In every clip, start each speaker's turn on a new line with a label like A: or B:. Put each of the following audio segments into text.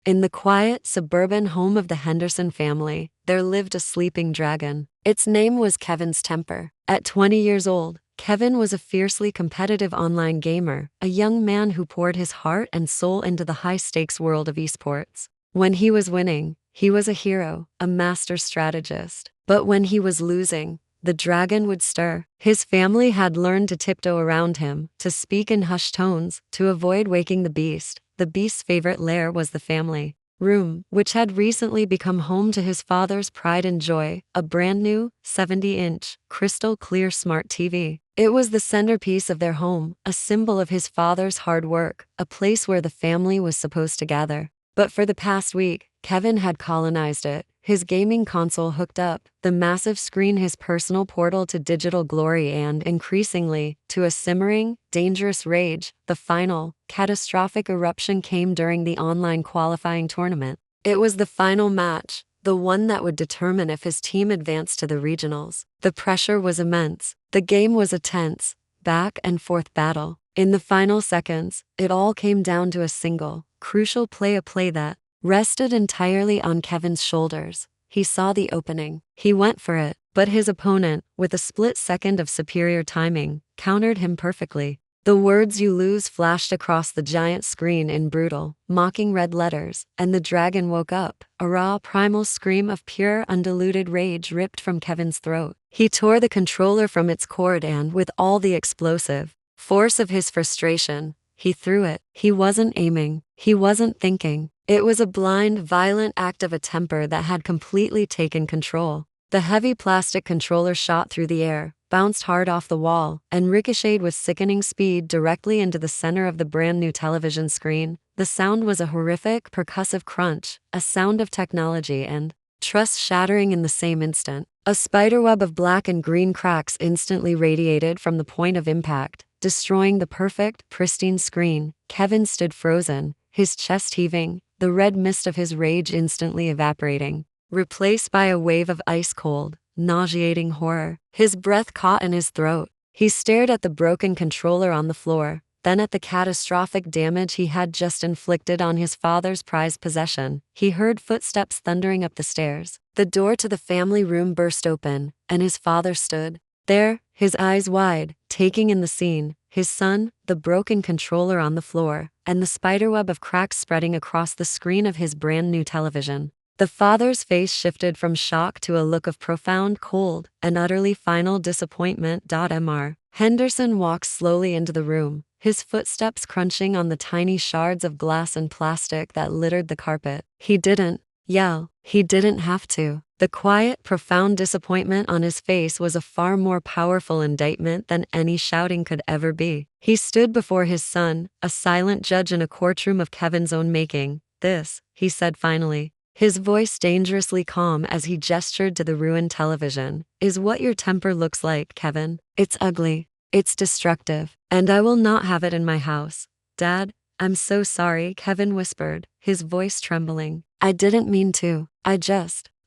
A: In the quiet, suburban home of the Henderson family, there lived a sleeping dragon. Its name was Kevin's Temper. At 20 years old, Kevin was a fiercely competitive online gamer, a young man who poured his heart and soul into the high-stakes world of esports. When he was winning, he was a hero, a master strategist. But when he was losing, the dragon would stir. His family had learned to tiptoe around him, to speak in hushed tones, to avoid waking the beast. The beast's favorite lair was the family room, which had recently become home to his father's pride and joy, a brand new 70-inch, crystal clear smart TV. It was the centerpiece of their home, a symbol of his father's hard work, a place where the family was supposed to gather. But for the past week, Kevin had colonized it, his gaming console hooked up, the massive screen his personal portal to digital glory and, increasingly, to a simmering, dangerous rage. The final, catastrophic eruption came during the online qualifying tournament. It was the final match, the one that would determine if his team advanced to the regionals. The pressure was immense. The game was a tense, back-and-forth battle. In the final seconds, it all came down to a single, crucial play, a play that rested entirely on Kevin's shoulders. He saw the opening. He went for it, but his opponent, with a split second of superior timing, countered him perfectly. The words "you lose" flashed across the giant screen in brutal, mocking red letters, and the dragon woke up. A raw, primal scream of pure, undiluted rage ripped from Kevin's throat. He tore the controller from its cord and, with all the explosive force of his frustration, he threw it. He wasn't aiming. He wasn't thinking. It was a blind, violent act of a temper that had completely taken control. The heavy plastic controller shot through the air, bounced hard off the wall, and ricocheted with sickening speed directly into the center of the brand new television screen. The sound was a horrific, percussive crunch, a sound of technology and trust shattering in the same instant. A spiderweb of black and green cracks instantly radiated from the point of impact, destroying the perfect, pristine screen. Kevin stood frozen, his chest heaving, the red mist of his rage instantly evaporating, replaced by a wave of ice-cold, nauseating horror. His breath caught in his throat. He stared at the broken controller on the floor, then at the catastrophic damage he had just inflicted on his father's prized possession. He heard footsteps thundering up the stairs. The door to the family room burst open, and his father stood there, his eyes wide, taking in the scene. His son, the broken controller on the floor, and the spiderweb of cracks spreading across the screen of his brand new television. The father's face shifted from shock to a look of profound, cold, and utterly final disappointment. Mr. Henderson walked slowly into the room, his footsteps crunching on the tiny shards of glass and plastic that littered the carpet. He didn't yell. He didn't have to. The quiet, profound disappointment on his face was a far more powerful indictment than any shouting could ever be. He stood before his son, a silent judge in a courtroom of Kevin's own making. "This," he said finally, his voice dangerously calm as he gestured to the ruined television, "is what your temper looks like, Kevin. It's ugly. It's destructive. And I will not have it in my house." "Dad, I'm so sorry," Kevin whispered, his voice trembling. "I didn't mean to.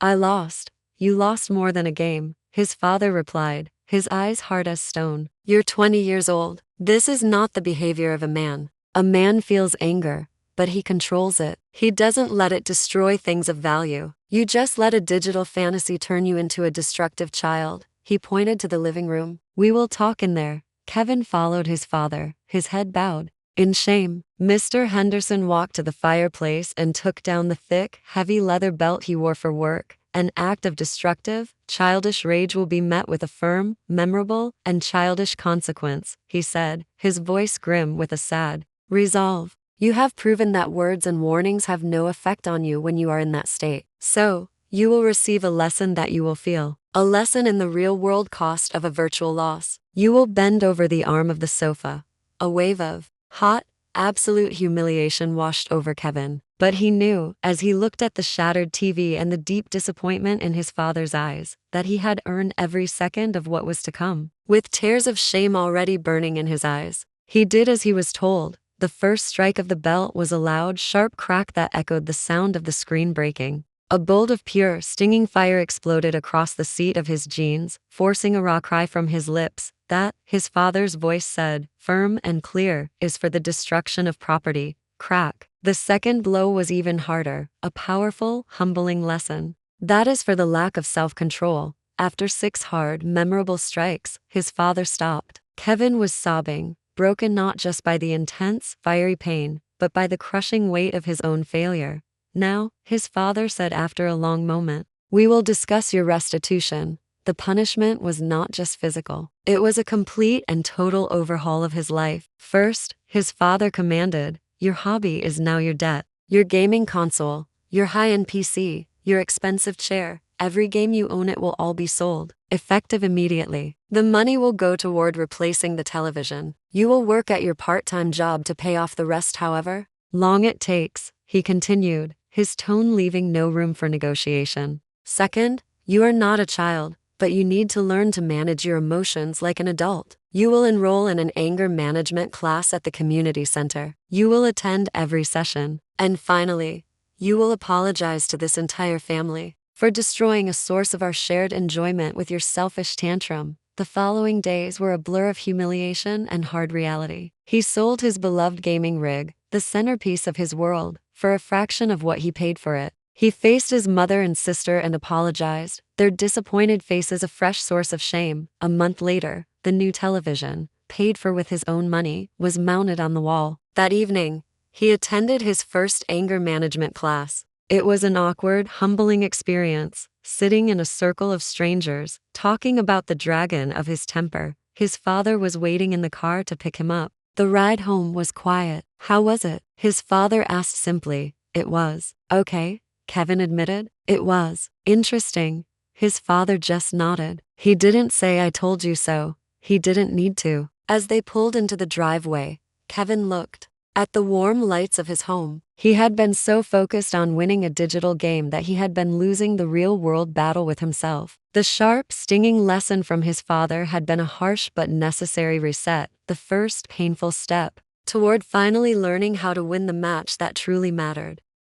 A: I lost." "You lost more than a game," his father replied, his eyes hard as stone. "You're 20 years old. This is not the behavior of a man. A man feels anger, but he controls it. He doesn't let it destroy things of value. You just let a digital fantasy turn you into a destructive child." He pointed to the living room. "We will talk in there." Kevin followed his father, his head bowed. In shame, Mr. Henderson walked to the fireplace and took down the thick, heavy leather belt he wore for work. "An act of destructive, childish rage will be met with a firm, memorable, and childish consequence," he said, his voice grim with a sad resolve. "You have proven that words and warnings have no effect on you when you are in that state. So, you will receive a lesson that you will feel. A lesson in the real-world cost of a virtual loss." You will bend over the arm of the sofa. A wave of hot, absolute humiliation washed over Kevin. But he knew, as he looked at the shattered TV and the deep disappointment in his father's eyes, that he had earned every second of what was to come. With tears of shame already burning in his eyes, he did as he was told. The first strike of the belt was a loud, sharp crack that echoed the sound of the screen breaking. A bolt of pure, stinging fire exploded across the seat of his jeans, forcing a raw cry from his lips. "That," his father's voice said, firm and clear, "is for the destruction of property. Crack. The second blow was even harder, a powerful, humbling lesson. That is for the lack of self-control. After 6 hard, memorable strikes, his father stopped. Kevin was sobbing, broken not just by the intense, fiery pain, but by the crushing weight of his own failure. Now, his father said after a long moment, "We will discuss your restitution." The punishment was not just physical. It was a complete and total overhaul of his life. First, his father commanded, "Your hobby is now your debt. Your gaming console, your high-end PC, your expensive chair, every game you own, it will all be sold, effective immediately. The money will go toward replacing the television. You will work at your part-time job to pay off the rest however long it takes," he continued, his tone leaving no room for negotiation. Second, you are not a child, but you need to learn to manage your emotions like an adult. You will enroll in an anger management class at the community center. You will attend every session. And finally, you will apologize to this entire family for destroying a source of our shared enjoyment with your selfish tantrum. The following days were a blur of humiliation and hard reality. He sold his beloved gaming rig, the centerpiece of his world, for a fraction of what he paid for it. He faced his mother and sister and apologized, their disappointed faces a fresh source of shame. A month later, the new television, paid for with his own money, was mounted on the wall. That evening, he attended his first anger management class. It was an awkward, humbling experience, sitting in a circle of strangers, talking about the dragon of his temper. His father was waiting in the car to pick him up. The ride home was quiet. "How was it?" his father asked simply. "It was okay," Kevin admitted. "It was interesting." His father just nodded. He didn't say "I told you so." He didn't need to. As they pulled into the driveway, Kevin looked at the warm lights of his home. He had been so focused on winning a digital game that he had been losing the real-world battle with himself. The sharp, stinging lesson from his father had been a harsh but necessary reset, the first painful step toward finally learning how to win the match that truly mattered.